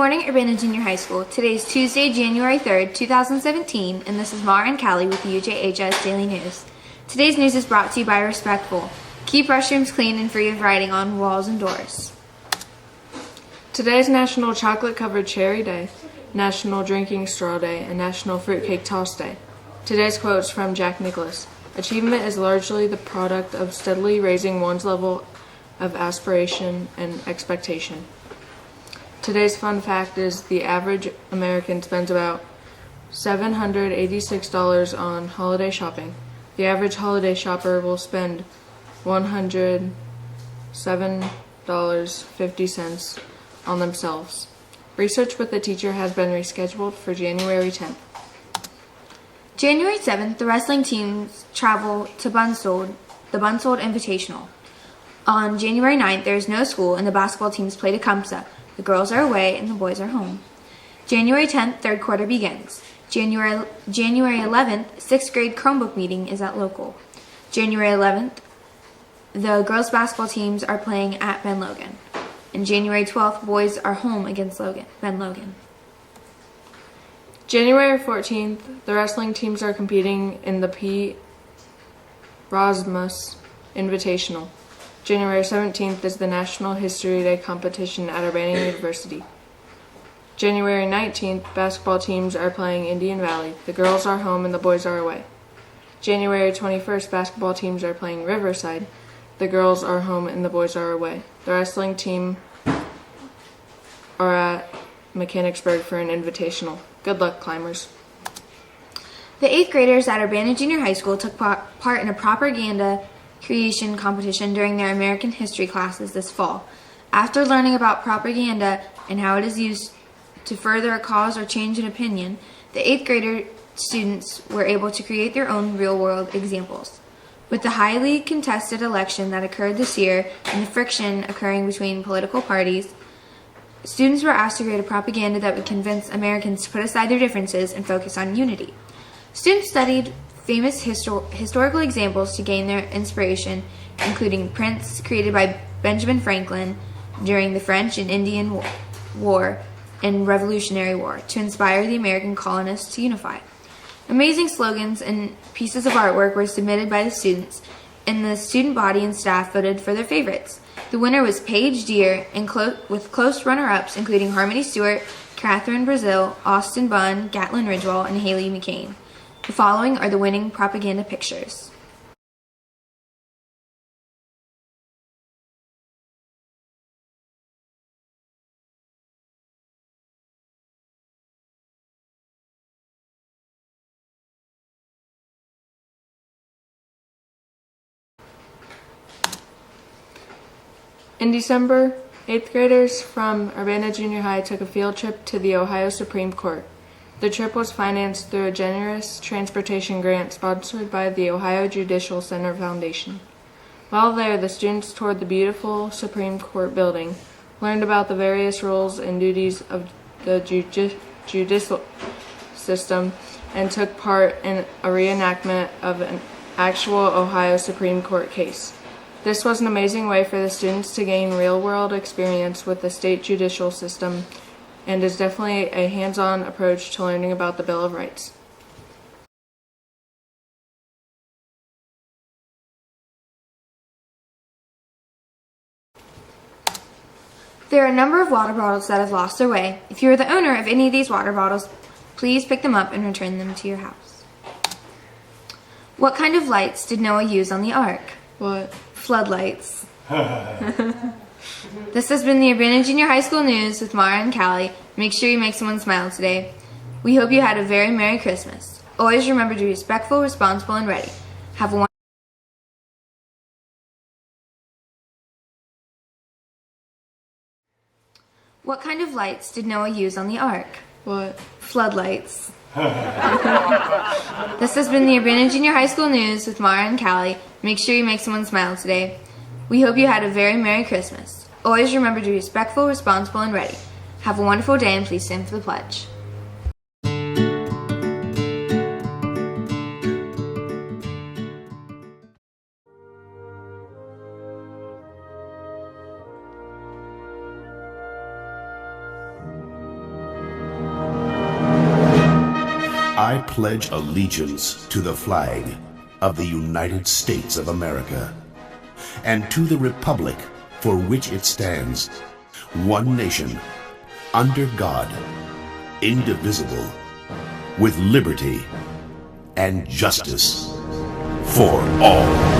morning, Urbana Junior High School. Today is Tuesday, January 3rd, 2017, and this is Mara and Callie with the UJHS Daily News. Today's news is brought to you by Respectful. Keep restrooms clean and free of writing on walls and doors. Today is National Chocolate-Covered Cherry Day, National Drinking Straw Day, and National Fruitcake Toss Day. Today's quote is from Jack Nicklaus. Achievement is largely the product of steadily raising one's level of aspiration and expectation. Today's fun fact is the average American spends about $786 on holiday shopping. The average holiday shopper will spend $107.50 on themselves. Research with the teacher has been rescheduled for January 10th. January 7th, the wrestling teams travel to the Bunsold Invitational. On January 9th, there is no school and the basketball teams play Tecumseh. The girls are away and the boys are home. January 10th, third quarter begins. January 11th, 6th grade Chromebook meeting is at local. January 11th, the girls basketball teams are playing at Ben Logan. And January 12th, boys are home against Ben Logan. January 14th, the wrestling teams are competing in the P. Rasmus Invitational. January 17th is the National History Day competition at Urbana University. January 19th, basketball teams are playing Indian Valley. The girls are home and the boys are away. January 21st, basketball teams are playing Riverside. The girls are home and the boys are away. The wrestling team are at Mechanicsburg for an invitational. Good luck, climbers. The 8th graders at Urbana Junior High School took part in a propaganda creation competition during their American history classes this fall. After learning about propaganda and how it is used to further a cause or change an opinion, the 8th grader students were able to create their own real-world examples. With the highly contested election that occurred this year and the friction occurring between political parties, students were asked to create a propaganda that would convince Americans to put aside their differences and focus on unity. Students studied famous historical examples to gain their inspiration, including prints created by Benjamin Franklin during the French and Indian War and Revolutionary War to inspire the American colonists to unify. Amazing slogans and pieces of artwork were submitted by the students, and the student body and staff voted for their favorites. The winner was Paige Deere, and with close runner-ups including Harmony Stewart, Catherine Brazil, Austin Bunn, Gatlin Ridgewell, and Haley McCain. The following are the winning propaganda pictures. In December, 8th graders from Urbana Junior High took a field trip to the Ohio Supreme Court. The trip was financed through a generous transportation grant sponsored by the Ohio Judicial Center Foundation. While there, the students toured the beautiful Supreme Court building, learned about the various roles and duties of the judicial system, and took part in a reenactment of an actual Ohio Supreme Court case. This was an amazing way for the students to gain real-world experience with the state judicial system and is definitely a hands-on approach to learning about the Bill of Rights. There are a number of water bottles that have lost their way. If you are the owner of any of these water bottles, please pick them up and return them to your house. What kind of lights did Noah use on the ark? What? Floodlights. This has been the Urbana Junior High School News with Mara and Callie. Make sure you make someone smile today. We hope you had a very Merry Christmas. Always remember to be respectful, responsible, and ready. Have a wonderful What kind of lights did Noah use on the ark? What? Floodlights. This has been the Urbana Junior High School News with Mara and Callie. Make sure you make someone smile today. We hope you had a very Merry Christmas. Always remember to be respectful, responsible, and ready. Have a wonderful day and please stand for the pledge. I pledge allegiance to the flag of the United States of America and to the republic for which it stands, one nation, under God, indivisible, with liberty and justice for all.